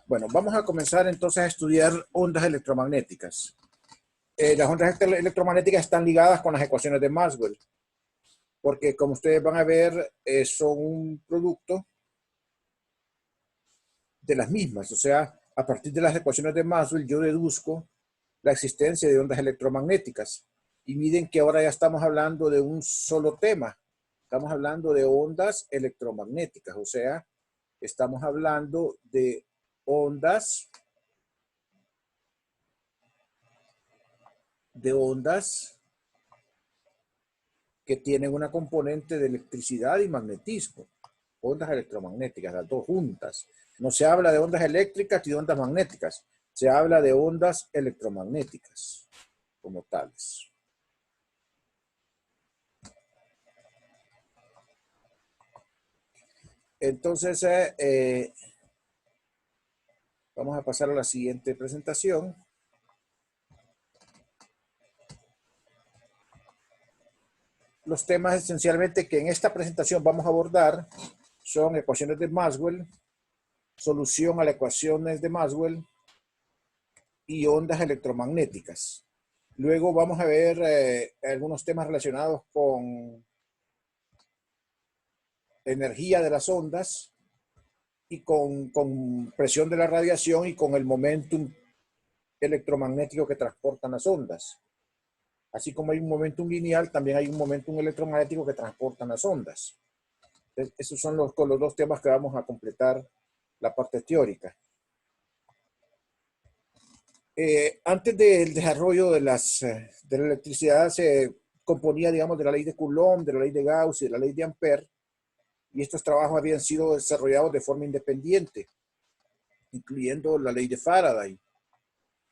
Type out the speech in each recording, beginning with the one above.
Bueno, vamos a comenzar entonces a estudiar ondas electromagnéticas. Las ondas electromagnéticas están ligadas con las ecuaciones de Maxwell, porque como ustedes van a ver, son un producto de las mismas. O sea, a partir de las ecuaciones de Maxwell yo deduzco la existencia de ondas electromagnéticas. Y miren que ahora ya estamos hablando de un solo tema. Estamos hablando de ondas electromagnéticas, o sea, estamos hablando de ondas que tienen una componente de electricidad y magnetismo. Ondas electromagnéticas, las dos juntas. No se habla de ondas eléctricas y de ondas magnéticas. Se habla de ondas electromagnéticas como tales. Entonces, vamos a pasar a la siguiente presentación. Los temas esencialmente que en esta presentación vamos a abordar son ecuaciones de Maxwell, solución a las ecuaciones de Maxwell y ondas electromagnéticas. Luego vamos a ver algunos temas relacionados con energía de las ondas y con presión de la radiación y con el momentum electromagnético que transportan las ondas. Así como hay un momentum lineal, también hay un momentum electromagnético que transportan las ondas. Entonces, esos son los dos temas que vamos a completar la parte teórica. Antes del desarrollo de la electricidad se componía, digamos, de la ley de Coulomb, de la ley de Gauss y de la ley de Ampère, y estos trabajos habían sido desarrollados de forma independiente, incluyendo la ley de Faraday.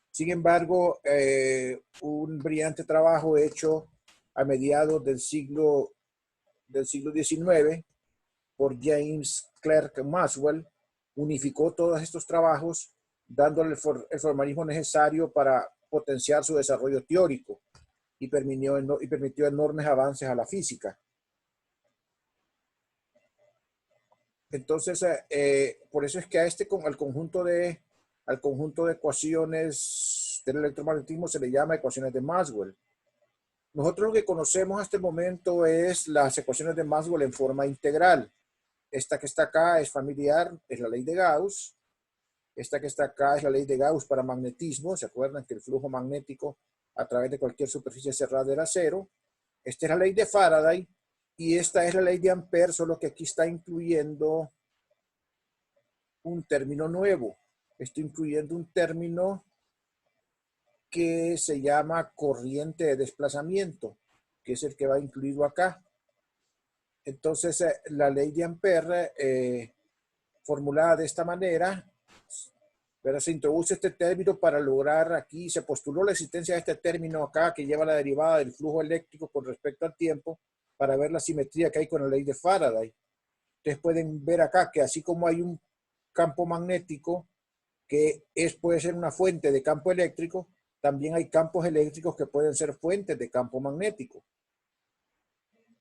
Sin embargo, un brillante trabajo hecho a mediados del siglo XIX por James Clerk Maxwell unificó todos estos trabajos, dándole el formalismo necesario para potenciar su desarrollo teórico y permitió enormes avances a la física. Entonces, por eso es que al conjunto de ecuaciones del electromagnetismo se le llama ecuaciones de Maxwell. Nosotros lo que conocemos hasta el momento es las ecuaciones de Maxwell en forma integral. Esta que está acá es familiar, es la ley de Gauss. Esta que está acá es la ley de Gauss para magnetismo. ¿Se acuerdan que el flujo magnético a través de cualquier superficie cerrada era cero? Esta es la ley de Faraday. Y esta es la ley de Ampère, solo que aquí está incluyendo un término nuevo. Estoy incluyendo un término que se llama corriente de desplazamiento, que es el que va incluido acá. Entonces, la ley de Ampère, formulada de esta manera, pero se introduce este término para lograr aquí, se postuló la existencia de este término acá que lleva la derivada del flujo eléctrico con respecto al tiempo para ver la simetría que hay con la ley de Faraday. Ustedes pueden ver acá que así como hay un campo magnético que puede ser una fuente de campo eléctrico, también hay campos eléctricos que pueden ser fuentes de campo magnético.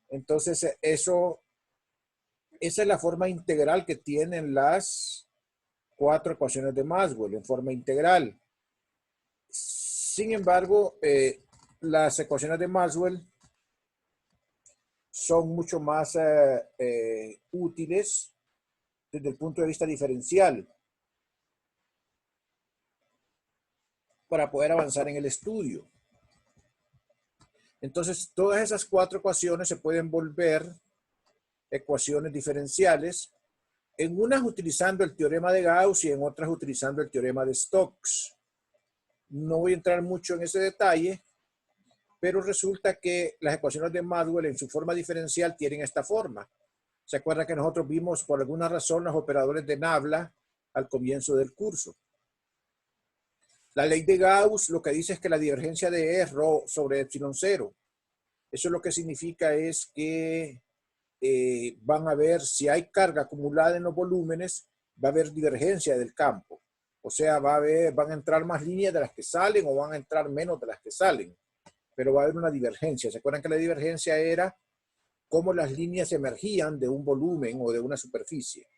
Entonces, esa es la forma integral que tienen las cuatro ecuaciones de Maxwell, en forma integral. Sin embargo, las ecuaciones de Maxwell son mucho más útiles desde el punto de vista diferencial para poder avanzar en el estudio. Entonces, todas esas cuatro ecuaciones se pueden volver ecuaciones diferenciales, en unas utilizando el teorema de Gauss y en otras utilizando el teorema de Stokes. No voy a entrar mucho en ese detalle, pero resulta que las ecuaciones de Maxwell en su forma diferencial tienen esta forma. ¿Se acuerdan que nosotros vimos por alguna razón los operadores de Nabla al comienzo del curso? La ley de Gauss lo que dice es que la divergencia de E es ρ sobre epsilon 0. Eso lo que significa es que van a ver si hay carga acumulada en los volúmenes, va a haber divergencia del campo. O sea, van a entrar más líneas de las que salen o van a entrar menos de las que salen. Pero va a haber una divergencia. ¿Se acuerdan que la divergencia era cómo las líneas emergían de un volumen o de una superficie?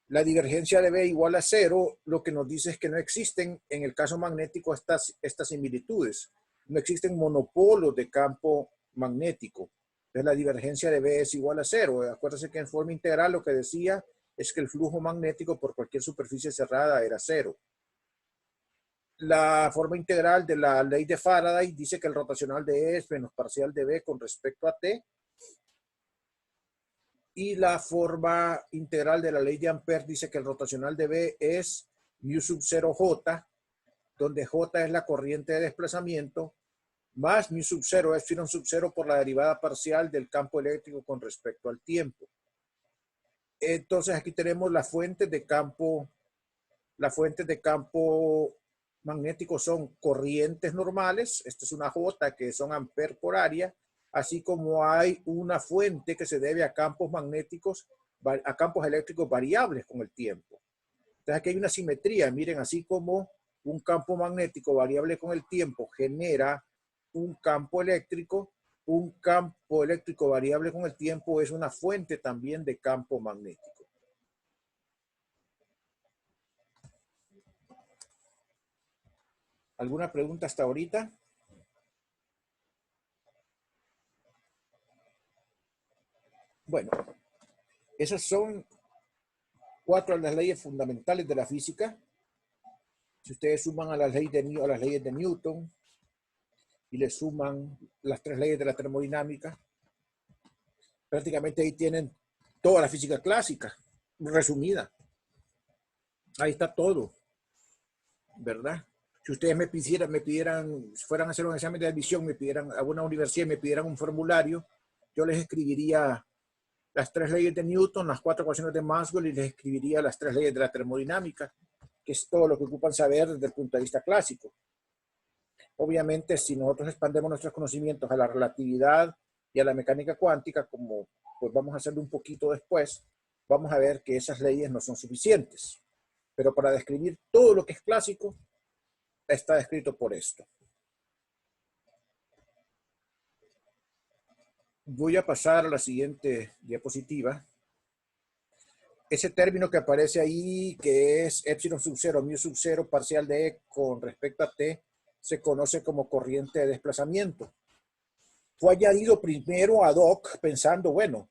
La divergencia de B igual a 0, lo que nos dice es que no existen, en el caso magnético, estas similitudes. No existen monopolos de campo magnético. Entonces, la divergencia de B es igual a 0. Acuérdense que en forma integral lo que decía es que el flujo magnético por cualquier superficie cerrada era 0. La forma integral de la ley de Faraday dice que el rotacional de E es menos parcial de B con respecto a T. Y la forma integral de la ley de Ampère dice que el rotacional de B es mu sub 0 J, donde J es la corriente de desplazamiento, más mu sub 0 epsilon sub 0 por la derivada parcial del campo eléctrico con respecto al tiempo. Entonces aquí tenemos las fuentes de campo magnético son corrientes normales, esta es una J que son amperes por área, así como hay una fuente que se debe a campos magnéticos, a campos eléctricos variables con el tiempo. Entonces aquí hay una simetría, miren, así como un campo magnético variable con el tiempo genera un campo eléctrico variable con el tiempo es una fuente también de campo magnético. ¿Alguna pregunta hasta ahorita? Bueno, esas son 4 de las leyes fundamentales de la física. Si ustedes suman a las leyes de Newton y le suman las 3 leyes de la termodinámica, prácticamente ahí tienen toda la física clásica, resumida. Ahí está todo, ¿verdad? Si ustedes me pidieran, si fueran a hacer un examen de admisión, me pidieran a una universidad y me pidieran un formulario, yo les escribiría las 3 leyes de Newton, las 4 ecuaciones de Maxwell y les escribiría las 3 leyes de la termodinámica, que es todo lo que ocupan saber desde el punto de vista clásico. Obviamente, si nosotros expandemos nuestros conocimientos a la relatividad y a la mecánica cuántica, como pues vamos a hacerlo un poquito después, vamos a ver que esas leyes no son suficientes. Pero para describir todo lo que es clásico, está descrito por esto. Voy a pasar a la siguiente diapositiva. Ese término que aparece ahí, que es epsilon sub 0, mu sub 0, parcial de E con respecto a T, se conoce como corriente de desplazamiento. Fue añadido primero ad hoc pensando en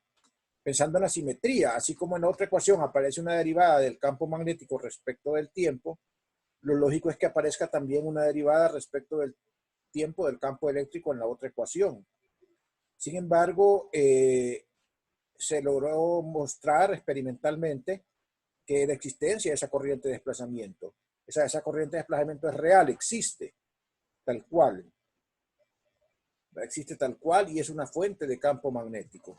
la simetría, así como en otra ecuación aparece una derivada del campo magnético respecto del tiempo, lo lógico es que aparezca también una derivada respecto del tiempo del campo eléctrico en la otra ecuación. Sin embargo, se logró mostrar experimentalmente que la existencia de esa corriente de desplazamiento, esa corriente de desplazamiento es real, existe tal cual y es una fuente de campo magnético.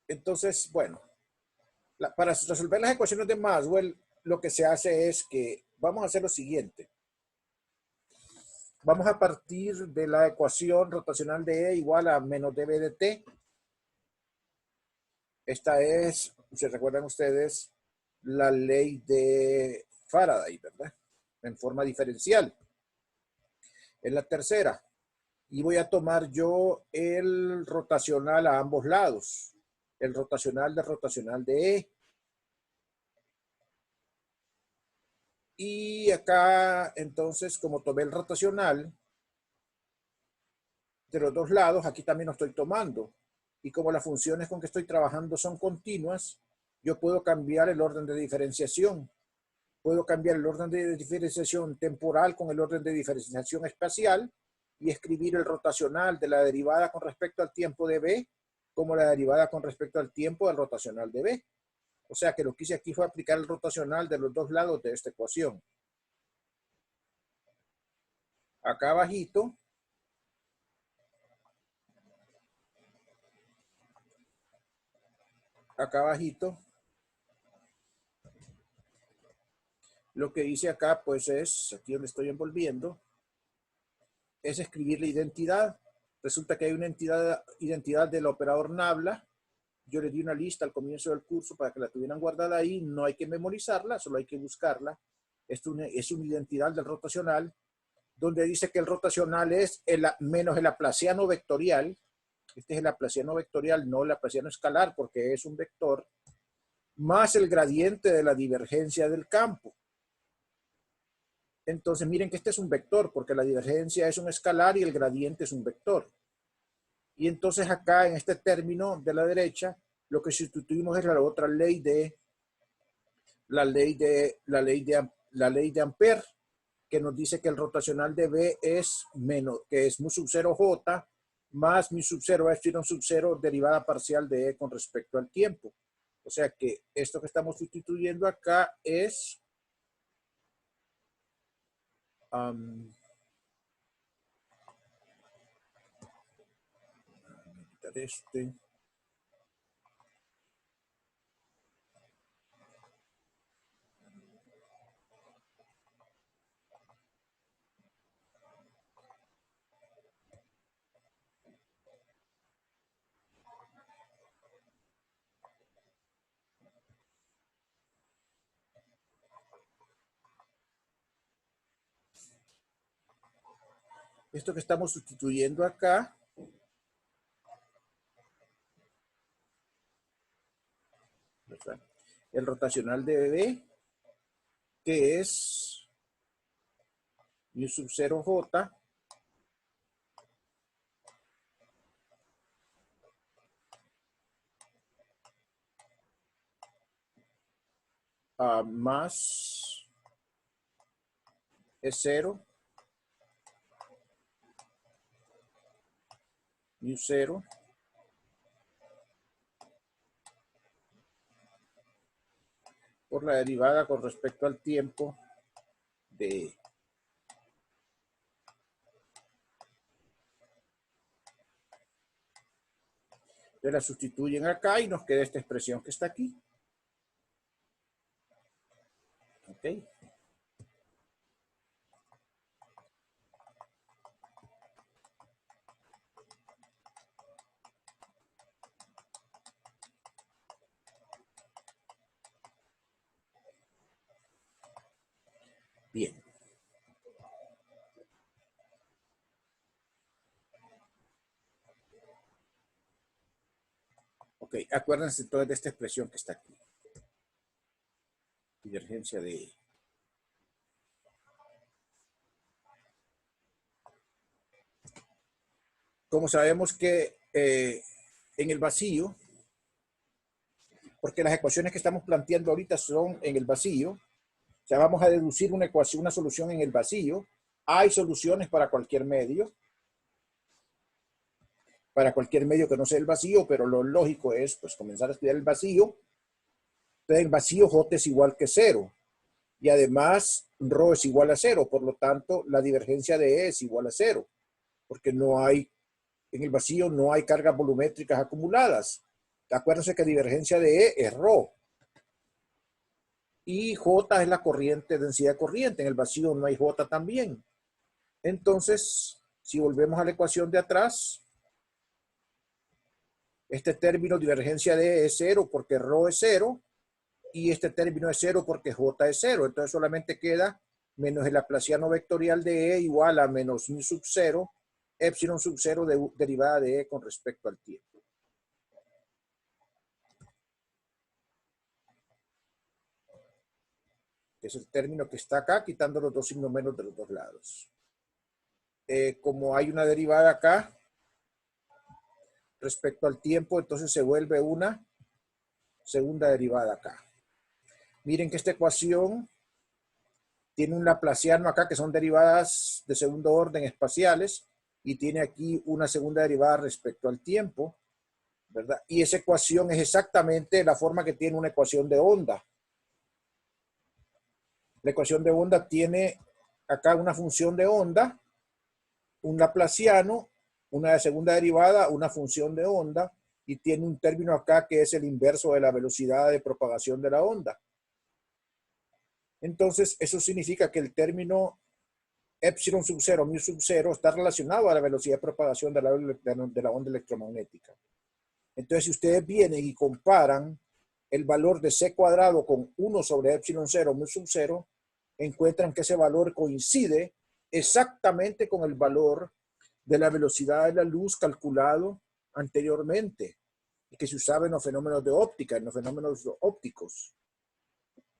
Entonces, bueno, para resolver las ecuaciones de Maxwell, lo que se hace es que vamos a hacer lo siguiente. Vamos a partir de la ecuación rotacional de E igual a menos dB de T. Esta es, si recuerdan ustedes, la ley de Faraday, ¿verdad? En forma diferencial. Es la tercera. Y voy a tomar yo el rotacional a ambos lados. El rotacional de E. Y acá, entonces, como tomé el rotacional de los dos lados, aquí también lo estoy tomando. Y como las funciones con que estoy trabajando son continuas, yo puedo cambiar el orden de diferenciación. Puedo cambiar el orden de diferenciación temporal con el orden de diferenciación espacial y escribir el rotacional de la derivada con respecto al tiempo de B como la derivada con respecto al tiempo del rotacional de B. O sea que lo que hice aquí fue aplicar el rotacional de los dos lados de esta ecuación. Acá abajito, lo que hice acá pues es, aquí donde estoy envolviendo, es escribir la identidad. Resulta que hay una identidad del operador nabla. Yo le di una lista al comienzo del curso para que la tuvieran guardada ahí. No hay que memorizarla, solo hay que buscarla. Esto es una identidad del rotacional, donde dice que el rotacional es menos el laplaciano vectorial. Este es el laplaciano vectorial, no el laplaciano escalar, porque es un vector, más el gradiente de la divergencia del campo. Entonces miren que este es un vector, porque la divergencia es un escalar y el gradiente es un vector. Y entonces acá en este término de la derecha, lo que sustituimos es la otra ley de la ley de Ampère, que nos dice que el rotacional de B es menos, que es mu sub 0 J más mu sub 0 epsilon sub 0 derivada parcial de E con respecto al tiempo. O sea que esto que estamos sustituyendo acá es este. Esto que estamos sustituyendo acá el rotacional de B, que es mu sub 0 J más E0 mu 0 por la derivada con respecto al tiempo de E. Entonces la sustituyen acá y nos queda esta expresión que está aquí. ¿Ok? Bien. Ok, acuérdense entonces de esta expresión que está aquí. Divergencia de E. Como sabemos que en el vacío, porque las ecuaciones que estamos planteando ahorita son en el vacío, o sea, vamos a deducir una ecuación, una solución en el vacío. Hay soluciones para cualquier medio que no sea el vacío, pero lo lógico es pues comenzar a estudiar el vacío. Entonces, el vacío J es igual que 0 y además ρ es igual a 0, por lo tanto la divergencia de E es igual a 0, porque no hay, en el vacío no hay cargas volumétricas acumuladas. Acuérdense que divergencia de E es ρ. Y J es la corriente, densidad corriente. En el vacío no hay J también. Entonces, si volvemos a la ecuación de atrás, este término divergencia de E es 0 porque ρ es 0 y este término es 0 porque J es 0. Entonces solamente queda menos el laplaciano vectorial de E igual a menos mu sub 0, epsilon sub 0 derivada de E con respecto al tiempo. Que es el término que está acá, quitando los dos signos menos de los dos lados. Como hay una derivada acá respecto al tiempo, entonces se vuelve una segunda derivada acá. Miren que esta ecuación tiene un laplaciano acá que son derivadas de segundo orden espaciales y tiene aquí una segunda derivada respecto al tiempo, ¿verdad? Y esa ecuación es exactamente la forma que tiene una ecuación de onda. La ecuación de onda tiene acá una función de onda, un laplaciano, una segunda derivada, una función de onda, y tiene un término acá que es el inverso de la velocidad de propagación de la onda. Entonces, eso significa que el término epsilon sub 0, mu sub 0, está relacionado a la velocidad de propagación de la onda electromagnética. Entonces, si ustedes vienen y comparan el valor de c cuadrado con 1 sobre epsilon 0, mu sub 0, encuentran que ese valor coincide exactamente con el valor de la velocidad de la luz calculado anteriormente y que se usaba en los fenómenos de óptica, en los fenómenos ópticos.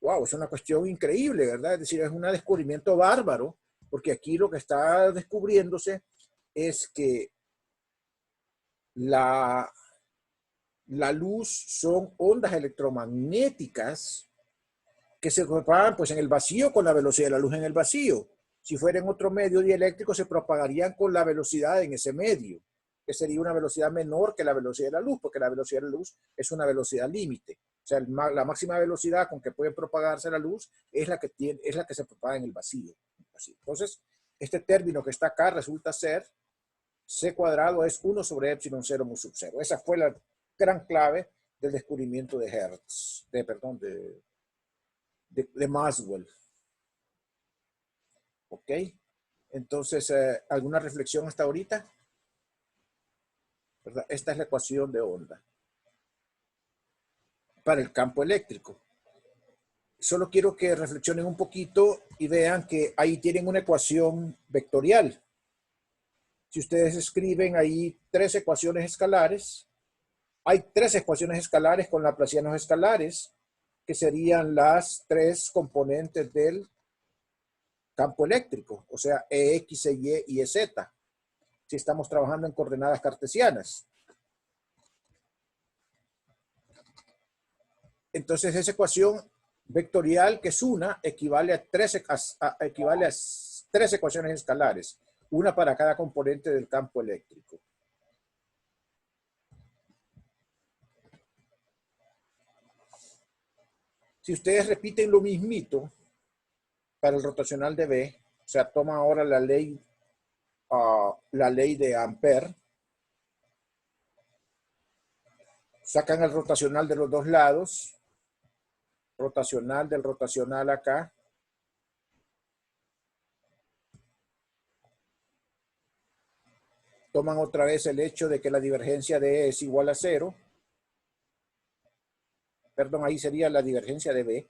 Wow, es una cuestión increíble, ¿verdad? Es decir, es un descubrimiento bárbaro, porque aquí lo que está descubriéndose es que la luz son ondas electromagnéticas que se propagan pues, en el vacío con la velocidad de la luz en el vacío. Si fuera en otro medio dieléctrico, se propagarían con la velocidad en ese medio, que sería una velocidad menor que la velocidad de la luz, porque la velocidad de la luz es una velocidad límite. O sea, la máxima velocidad con que puede propagarse la luz es la que se propaga en el vacío. Entonces, este término que está acá resulta ser C cuadrado es 1 sobre epsilon 0 mu sub 0. Esa fue la gran clave del descubrimiento de Hertz, de Maxwell. ¿Ok? Entonces, ¿alguna reflexión hasta ahorita? ¿Verdad? Esta es la ecuación de onda para el campo eléctrico. Solo quiero que reflexionen un poquito y vean que ahí tienen una ecuación vectorial. Si ustedes escriben ahí 3 ecuaciones escalares, hay 3 ecuaciones escalares con laplacianos escalares, que serían las 3 componentes del campo eléctrico, o sea, EX, EY y EZ, si estamos trabajando en coordenadas cartesianas. Entonces, esa ecuación vectorial, que es una, equivale a 3 ecuaciones escalares, una para cada componente del campo eléctrico. Si ustedes repiten lo mismito para el rotacional de B, o sea, toma ahora la ley de Ampère, sacan el rotacional de los dos lados, rotacional del rotacional acá, toman otra vez el hecho de que la divergencia de E es igual a 0, perdón, ahí sería la divergencia de B,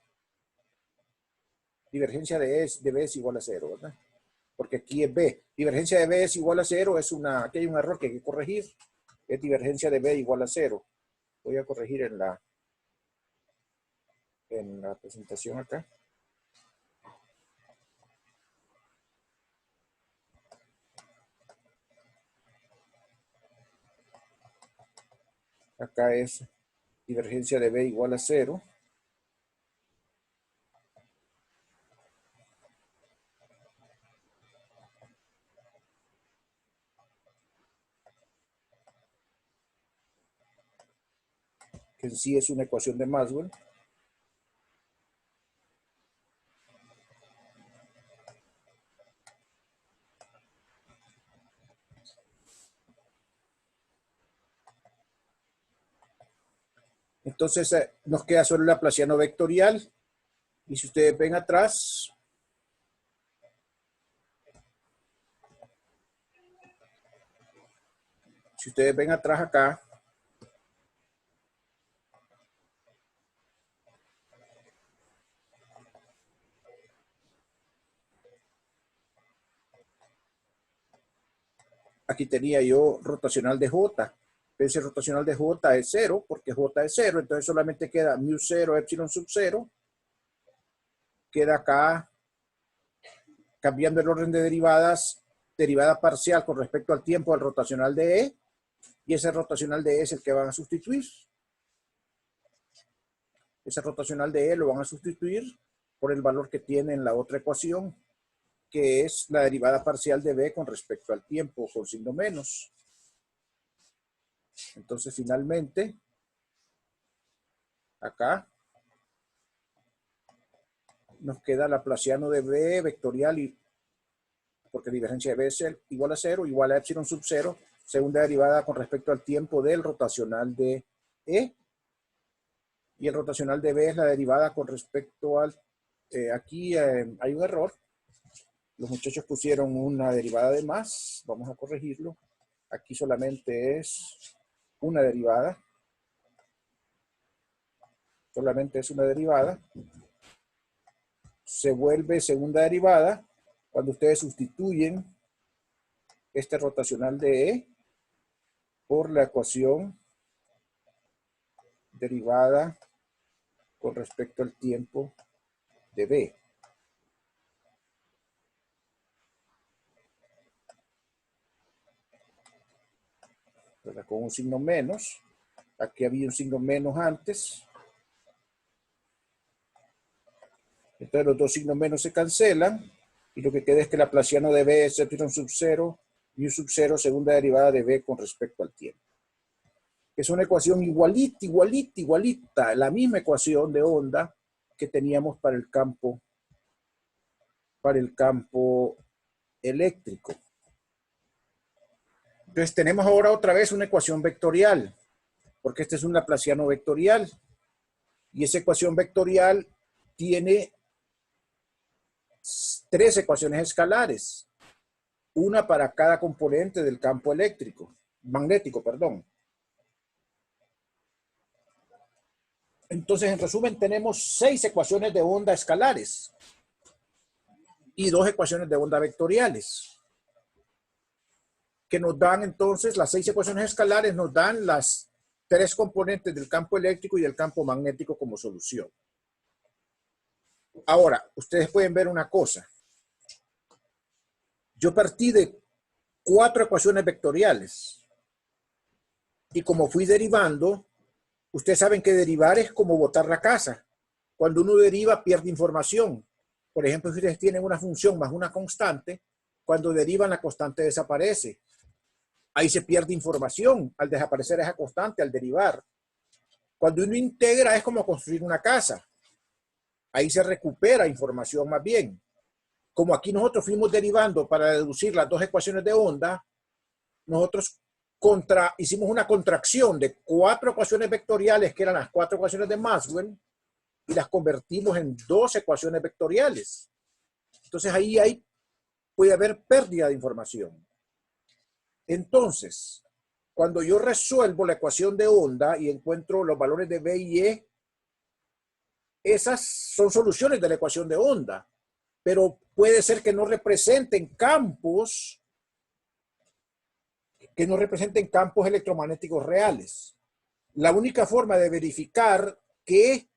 divergencia de B es igual a 0, ¿verdad? Porque aquí es B, divergencia de B es igual a 0, aquí hay un error que hay que corregir, es divergencia de B igual a 0. Voy a corregir en la presentación acá. Acá es divergencia de B igual a 0. Que en sí es una ecuación de Maxwell. Entonces nos queda solo el laplaciano vectorial. Y si ustedes ven atrás, acá, aquí tenía yo rotacional de J. Ese rotacional de J es 0, porque J es 0, entonces solamente queda mu 0 epsilon sub 0. Queda acá, cambiando el orden de derivadas, derivada parcial con respecto al tiempo del rotacional de E, y ese rotacional de E es el que van a sustituir. Ese rotacional de E lo van a sustituir por el valor que tiene en la otra ecuación, que es la derivada parcial de B con respecto al tiempo, con signo menos. Entonces, finalmente, acá nos queda laplaciano de B vectorial, porque divergencia de B es igual a 0, igual a epsilon sub 0, segunda derivada con respecto al tiempo del rotacional de E. Y el rotacional de B es la derivada con respecto al... aquí hay un error. Los muchachos pusieron una derivada de más. Vamos a corregirlo. Aquí solamente es una derivada. Solamente es una derivada. Se vuelve segunda derivada cuando ustedes sustituyen este rotacional de E por la ecuación derivada con respecto al tiempo de B. ¿Verdad? Con un signo menos. Aquí había un signo menos antes. Entonces los dos signos menos se cancelan. Y lo que queda es que el laplaciano de B es epsilon sub 0 y u sub 0 segunda derivada de B con respecto al tiempo. Es una ecuación igualita, la misma ecuación de onda que teníamos para el campo eléctrico. Entonces tenemos ahora otra vez una ecuación vectorial, porque este es un laplaciano vectorial. Y esa ecuación vectorial tiene tres ecuaciones escalares, una para cada componente del campo magnético, perdón. Entonces, en resumen, tenemos 6 ecuaciones de onda escalares y 2 ecuaciones de onda vectoriales, que nos dan entonces, las 6 ecuaciones escalares nos dan las 3 componentes del campo eléctrico y del campo magnético como solución. Ahora, ustedes pueden ver una cosa. Yo partí de 4 ecuaciones vectoriales y como fui derivando, ustedes saben que derivar es como botar la casa. Cuando uno deriva, pierde información. Por ejemplo, si ustedes tienen una función más una constante, cuando derivan la constante desaparece. Ahí se pierde información al desaparecer esa constante, al derivar. Cuando uno integra es como construir una casa. Ahí se recupera información más bien. Como aquí nosotros fuimos derivando para deducir las dos ecuaciones de onda, nosotros hicimos una contracción de 4 ecuaciones vectoriales, que eran las 4 ecuaciones de Maxwell, y las convertimos en 2 ecuaciones vectoriales. Entonces ahí puede haber pérdida de información. Entonces, cuando yo resuelvo la ecuación de onda y encuentro los valores de B y E, esas son soluciones de la ecuación de onda, pero puede ser que no representen campos electromagnéticos reales. La única forma de verificar que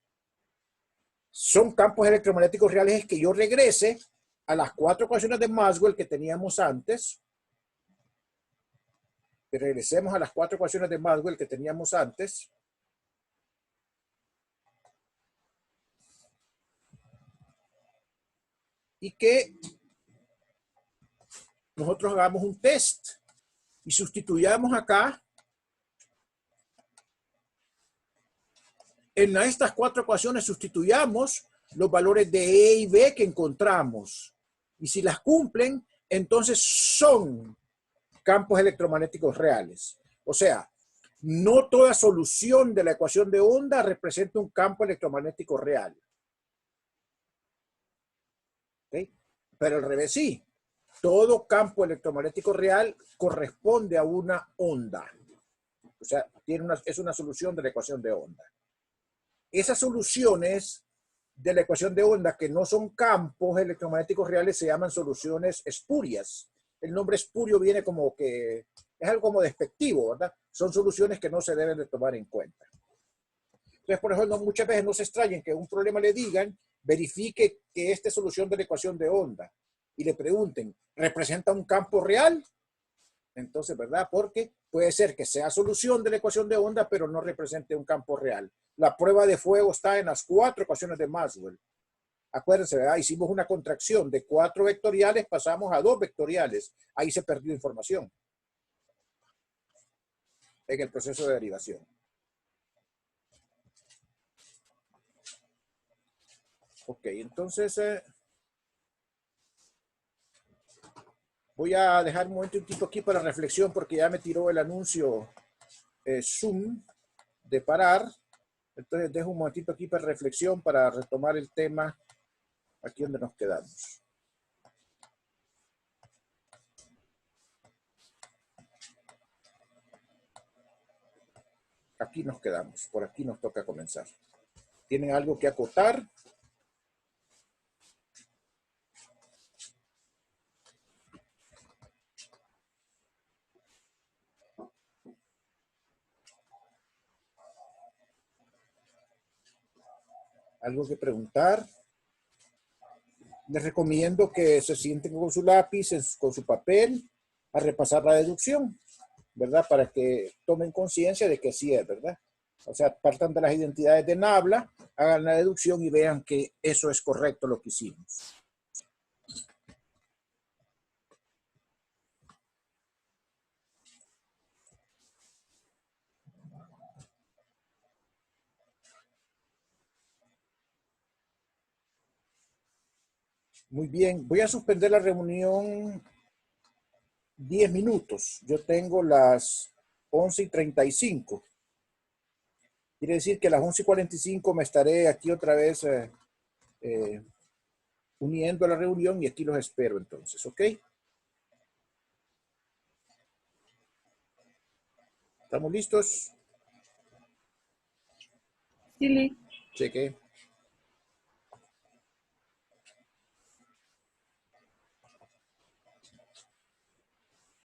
son campos electromagnéticos reales es que yo regrese a las 4 ecuaciones de Maxwell que teníamos antes. Que regresemos a las 4 ecuaciones de Maxwell que teníamos antes. Y que nosotros hagamos un test y sustituyamos acá en estas 4 ecuaciones, sustituyamos los valores de E y B que encontramos. Y si las cumplen, entonces son campos electromagnéticos reales. O sea, no toda solución de la ecuación de onda representa un campo electromagnético real. ¿Okay? Pero al revés sí. Todo campo electromagnético real corresponde a una onda. O sea, es una solución de la ecuación de onda. Esas soluciones de la ecuación de onda que no son campos electromagnéticos reales se llaman soluciones espurias. El nombre espurio viene como que es algo como despectivo, ¿verdad? Son soluciones que no se deben de tomar en cuenta. Entonces, por ejemplo, muchas veces no se extrañen que un problema le digan, verifique que esta es solución de la ecuación de onda y le pregunten, ¿representa un campo real? Entonces, ¿verdad? Porque puede ser que sea solución de la ecuación de onda, pero no represente un campo real. La prueba de fuego está en las 4 ecuaciones de Maxwell. Acuérdense, ¿verdad? Hicimos una contracción de 4 vectoriales, pasamos a 2 vectoriales. Ahí se perdió información en el proceso de derivación. Ok, entonces voy a dejar un momentito aquí para reflexión porque ya me tiró el anuncio Zoom de parar. Entonces dejo un momentito aquí para reflexión para retomar el tema aquí donde nos quedamos. Aquí nos quedamos, por aquí nos toca comenzar. ¿Tienen algo que acotar? ¿Algo que preguntar? Les recomiendo que se sienten con su lápiz, con su papel, a repasar la deducción, ¿verdad? Para que tomen conciencia de que sí es, ¿verdad? O sea, partan de las identidades de Nabla, hagan la deducción y vean que eso es correcto lo que hicimos. Muy bien, voy a suspender la reunión 10 minutos. Yo tengo las 11:35. Quiere decir que a las 11:45 me estaré aquí otra vez eh, uniendo a la reunión y aquí los espero entonces, ¿ok? ¿Estamos listos? Silly. Cheque.